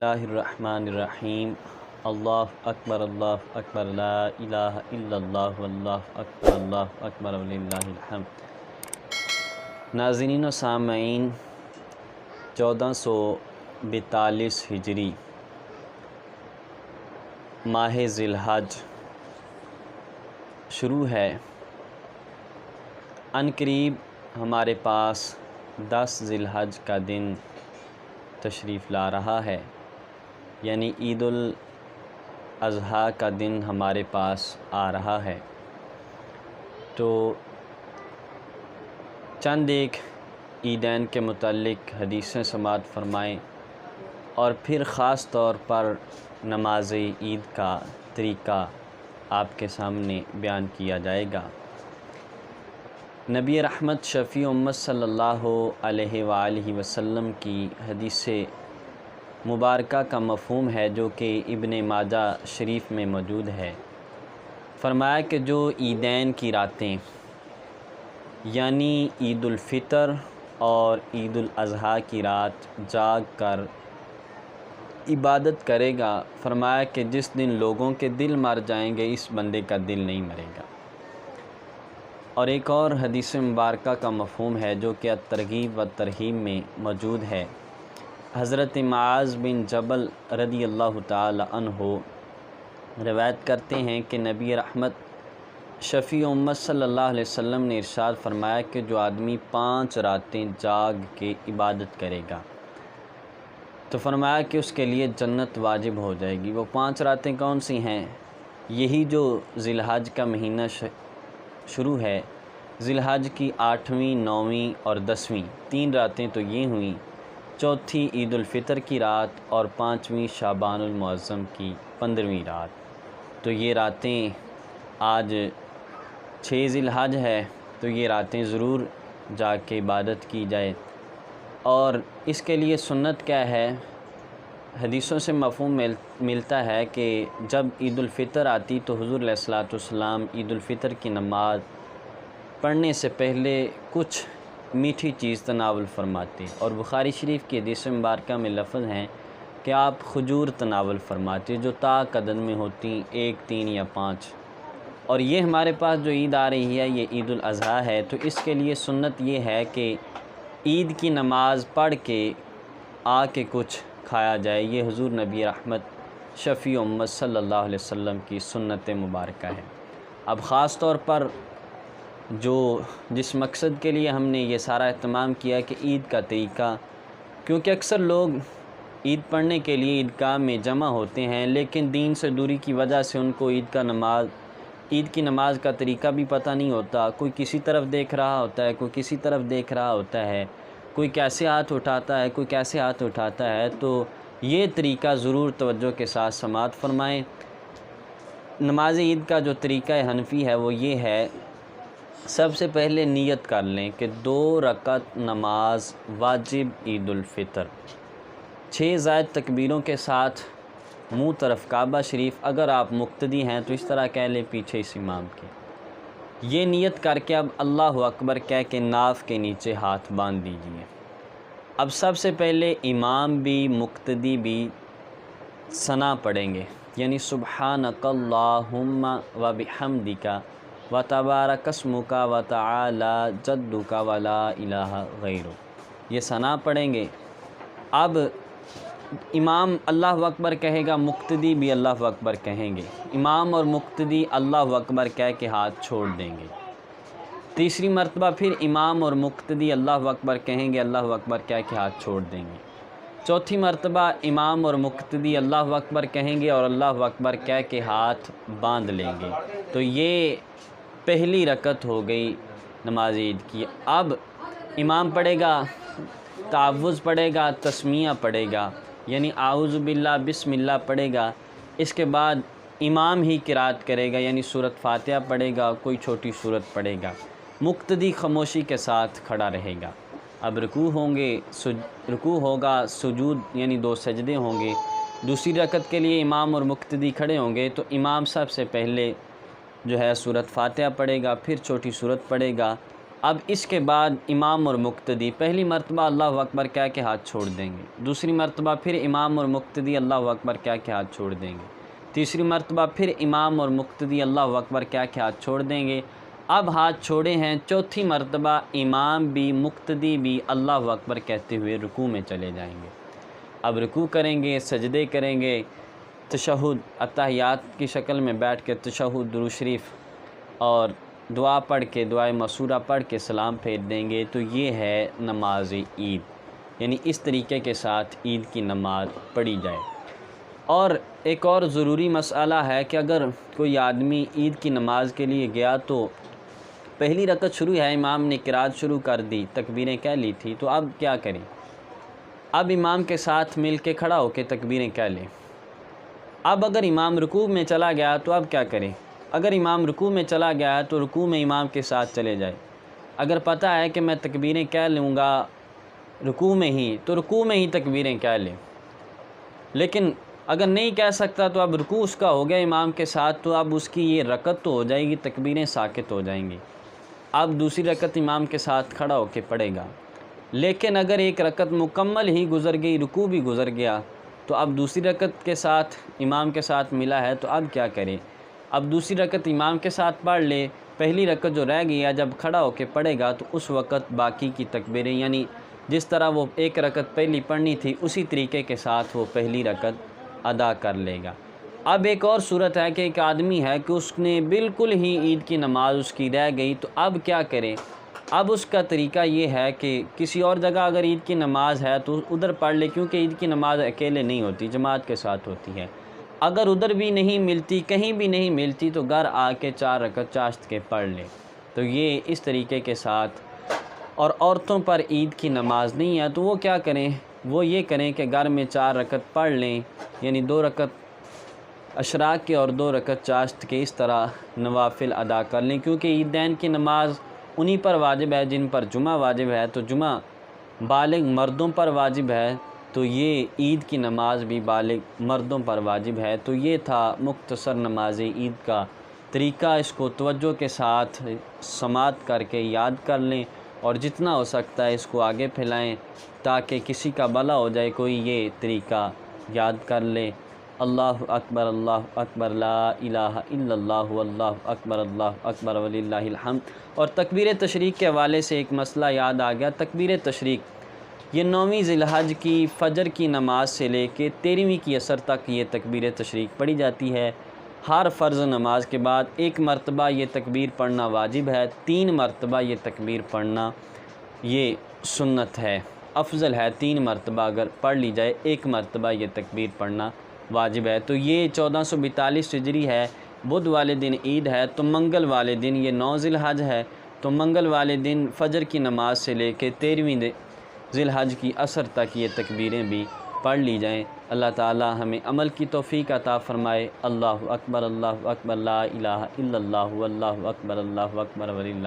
اللہ الرحمن الرحیم۔ اللہ اکبر لا الہ الا اللہ اللہ اکبر وللہ الحمد۔ ناظرین و سامعین، 1442 ہجری ماہ ذی الحج شروع ہے۔ عنقریب ہمارے پاس 10 ذی الحج کا دن تشریف لا رہا ہے، یعنی عید الاضحیٰ کا دن ہمارے پاس آ رہا ہے۔ تو چند ایک عیدین کے متعلق حدیثیں سماعت فرمائیں، اور پھر خاص طور پر نماز عید کا طریقہ آپ کے سامنے بیان کیا جائے گا۔ نبی رحمت شفیع امت صلی اللہ علیہ وآلہ وسلم کی حدیث مبارکہ کا مفہوم ہے، جو کہ ابن ماجہ شریف میں موجود ہے۔ فرمایا کہ جو عیدین کی راتیں یعنی عید الفطر اور عید الاضحیٰ کی رات جاگ کر عبادت کرے گا، فرمایا کہ جس دن لوگوں کے دل مر جائیں گے، اس بندے کا دل نہیں مرے گا۔ اور ایک اور حدیث مبارکہ کا مفہوم ہے، جو کہ ترغیب و ترہیب میں موجود ہے۔ حضرت معاذ بن جبل رضی اللہ تعالی عنہ روایت کرتے ہیں کہ نبی رحمت شفیع امت صلی اللہ علیہ وسلم نے ارشاد فرمایا کہ جو آدمی 5 راتیں جاگ کے عبادت کرے گا، تو فرمایا کہ اس کے لیے جنت واجب ہو جائے گی۔ وہ 5 راتیں کون سی ہیں؟ یہی جو ذی الحج کا مہینہ شروع ہے، ذی الحج کی 8ویں، 9ویں اور 10ویں 3 راتیں تو یہ ہوئیں، چوتھی عید الفطر کی رات، اور 5ویں شعبان المعظم کی 15ویں رات۔ تو یہ راتیں آج 6 ذی الحج ہے، تو یہ راتیں ضرور جا کے عبادت کی جائے۔ اور اس کے لیے سنت کیا ہے؟ حدیثوں سے مفہوم ملتا ہے کہ جب عید الفطر آتی تو حضور علیہ الصلوۃ والسلام عید الفطر کی نماز پڑھنے سے پہلے کچھ میٹھی چیز تناول فرماتے، اور بخاری شریف کی حدیث مبارکہ میں لفظ ہیں کہ آپ کھجور تناول فرماتے، جو تا قدر میں ہوتی، 1، 3 یا 5۔ اور یہ ہمارے پاس جو عید آ رہی ہے، یہ عید الاضحیٰ ہے، تو اس کے لیے سنت یہ ہے کہ عید کی نماز پڑھ کے آ کے کچھ کھایا جائے۔ یہ حضور نبی رحمت شفیع امت صلی اللہ علیہ وسلم کی سنت مبارکہ ہے۔ اب خاص طور پر جس مقصد کے لیے ہم نے یہ سارا اہتمام کیا کہ عید کا طریقہ، کیونکہ اکثر لوگ عید پڑھنے کے لیے عیدگاہ میں جمع ہوتے ہیں، لیکن دین سے دوری کی وجہ سے ان کو عید کی نماز کا طریقہ بھی پتہ نہیں ہوتا۔ کوئی کسی طرف دیکھ رہا ہوتا ہے، کوئی کسی طرف دیکھ رہا ہوتا ہے، کوئی کیسے ہاتھ اٹھاتا ہے، کوئی کیسے ہاتھ اٹھاتا ہے۔ تو یہ طریقہ ضرور توجہ کے ساتھ سماعت فرمائیں۔ نماز عید کا جو طریقہ حنفی ہے وہ یہ ہے، سب سے پہلے نیت کر لیں کہ 2 رکعت نماز واجب عید الفطر، 6 زائد تکبیروں کے ساتھ منہ طرف کعبہ شریف۔ اگر آپ مقتدی ہیں تو اس طرح کہہ لیں پیچھے اس امام کے، یہ نیت کر کے اب اللہ اکبر کہہ کے ناف کے نیچے ہاتھ باندھ دیجئے۔ اب سب سے پہلے امام بھی مقتدی بھی ثنا پڑھیں گے، یعنی سبحانک اللہم و بحمدک و تبارک اسمک و تعالی جدک و لا الہ غیرک، یہ ثنا پڑھیں گے۔ اب امام اللہ اکبر کہے گا، مقتدی بھی اللہ اکبر کہیں گے، امام اور مقتدی اللہ اکبر کہہ کے ہاتھ چھوڑ دیں گے۔ تیسری مرتبہ پھر امام اور مقتدی اللہ اکبر کہیں گے، اللہ اکبر کہہ کے ہاتھ چھوڑ دیں گے۔ چوتھی مرتبہ امام اور مقتدی اللہ اکبر کہیں گے اور اللہ اکبر کہہ کے ہاتھ باندھ لیں گے۔ تو یہ پہلی رکعت ہو گئی نماز عید کی۔ اب امام پڑھے گا، تعوذ پڑھے گا، تسمیہ پڑھے گا، یعنی اعوذ باللہ بسم اللہ پڑھے گا۔ اس کے بعد امام ہی قرات کرے گا، یعنی سورۃ فاتحہ پڑھے گا، کوئی چھوٹی سورت پڑھے گا۔ مقتدی خاموشی کے ساتھ کھڑا رہے گا۔ اب رکوع ہوگا، سجود یعنی 2 سجدے ہوں گے۔ دوسری رکعت کے لیے امام اور مقتدی کھڑے ہوں گے، تو امام سب سے پہلے جو ہے سورۃ فاتحہ پڑھے گا، پھر چھوٹی سورت پڑھے گا، اب اس کے بعد امام اور مقتدی پہلی مرتبہ اللہ اکبر کہہ کے ہاتھ چھوڑ دیں گے، دوسری مرتبہ پھر امام اور مقتدی اللہ اکبر کہہ کے ہاتھ چھوڑ دیں گے، تیسری مرتبہ پھر امام اور مقتدی اللہ اکبر کہہ کے ہاتھ چھوڑ دیں گے۔ اب ہاتھ چھوڑے ہیں، چوتھی مرتبہ امام بھی مقتدی بھی اللہ اکبر کہتے ہوئے رکوع میں چلے جائیں گے۔ اب رکوع کریں گے، سجدے کریں گے، تشہد اتحیات کی شکل میں بیٹھ کے تشہد، درود شریف اور دعا پڑھ کے دعائے مسورہ پڑھ کے سلام پھیر دیں گے۔ تو یہ ہے نماز عید، یعنی اس طریقے کے ساتھ عید کی نماز پڑھی جائے۔ اور ایک اور ضروری مسئلہ ہے کہ اگر کوئی آدمی عید کی نماز کے لیے گیا تو پہلی رکعت شروع ہے، امام نے قرات شروع کر دی، تکبیریں کہہ لی تھی، تو اب کیا کریں؟ اب امام کے ساتھ مل کے کھڑا ہو کے تکبیریں کہہ لیں۔ اب اگر امام رکوع میں چلا گیا تو اب کیا کریں؟ اگر امام رکوع میں چلا گیا ہے تو رکوع میں امام کے ساتھ چلے جائے۔ اگر پتہ ہے کہ میں تکبیریں کہہ لوں گا رکوع میں ہی تو رکوع میں ہی تکبیریں کہہ لیں، لیکن اگر نہیں کہہ سکتا تو اب رکوع اس کا ہو گیا امام کے ساتھ، تو اب اس کی یہ رکعت تو ہو جائے گی، تکبیریں ساکت ہو جائیں گی۔ اب دوسری رکعت امام کے ساتھ کھڑا ہو کے پڑھے گا۔ لیکن اگر ایک رکعت مکمل ہی گزر گئی، رکوع بھی گزر گیا، تو اب دوسری رکعت کے ساتھ امام کے ساتھ ملا ہے تو اب کیا کرے؟ اب دوسری رکعت امام کے ساتھ پڑھ لے، پہلی رکعت جو رہ گئی ہے جب کھڑا ہو کے پڑھے گا تو اس وقت باقی کی تکبیریں، یعنی جس طرح وہ ایک رکعت پہلی پڑھنی تھی اسی طریقے کے ساتھ وہ پہلی رکعت ادا کر لے گا۔ اب ایک اور صورت ہے کہ ایک آدمی ہے کہ اس نے بالکل ہی عید کی نماز اس کی رہ گئی، تو اب کیا کرے؟ اب اس کا طریقہ یہ ہے کہ کسی اور جگہ اگر عید کی نماز ہے تو ادھر پڑھ لے، کیونکہ عید کی نماز اکیلے نہیں ہوتی، جماعت کے ساتھ ہوتی ہے۔ اگر ادھر بھی نہیں ملتی، کہیں بھی نہیں ملتی، تو گھر آ کے 4 رکعت چاشت کے پڑھ لے۔ تو یہ اس طریقے کے ساتھ۔ اور عورتوں پر عید کی نماز نہیں ہے تو وہ کیا کریں؟ وہ یہ کریں کہ گھر میں 4 رکعت پڑھ لیں، یعنی 2 رکعت اشراق کے اور 2 رکعت چاشت کے، اس طرح نوافل ادا کر لیں، کیونکہ عیدین کی نماز انہی پر واجب ہے جن پر جمعہ واجب ہے، تو جمعہ بالغ مردوں پر واجب ہے، تو یہ عید کی نماز بھی بالغ مردوں پر واجب ہے۔ تو یہ تھا مختصر نماز عید کا طریقہ، اس کو توجہ کے ساتھ سماعت کر کے یاد کر لیں اور جتنا ہو سکتا ہے اس کو آگے پھیلائیں تاکہ کسی کا بھلا ہو جائے، کوئی یہ طریقہ یاد کر لے۔ اللہ اکبر لا الہ الا اللہ واللہ اکبر وللہ الحمد۔ اور تکبیر تشریق کے حوالے سے ایک مسئلہ یاد آ گیا۔ تکبیر تشریق یہ 9ویں ذی الحج کی فجر کی نماز سے لے کے 13ویں کی عصر تک یہ تکبیر تشریق پڑھی جاتی ہے۔ ہر فرض نماز کے بعد 1 مرتبہ یہ تکبیر پڑھنا واجب ہے، 3 مرتبہ یہ تکبیر پڑھنا یہ سنت ہے، افضل ہے 3 مرتبہ اگر پڑھ لی جائے، 1 مرتبہ یہ تکبیر پڑھنا واجب ہے۔ تو یہ 1442 ہجری ہے، بدھ والے دن عید ہے، تو منگل والے دن یہ 9 ذی الحج ہے، تو منگل والے دن فجر کی نماز سے لے کے 13ویں ذی الحج کی عصر تک یہ تکبیریں بھی پڑھ لی جائیں۔ اللہ تعالی ہمیں عمل کی توفیق عطا فرمائے۔ اللہ اکبر لا الہ الا اللہ واللہ اکبر وللہ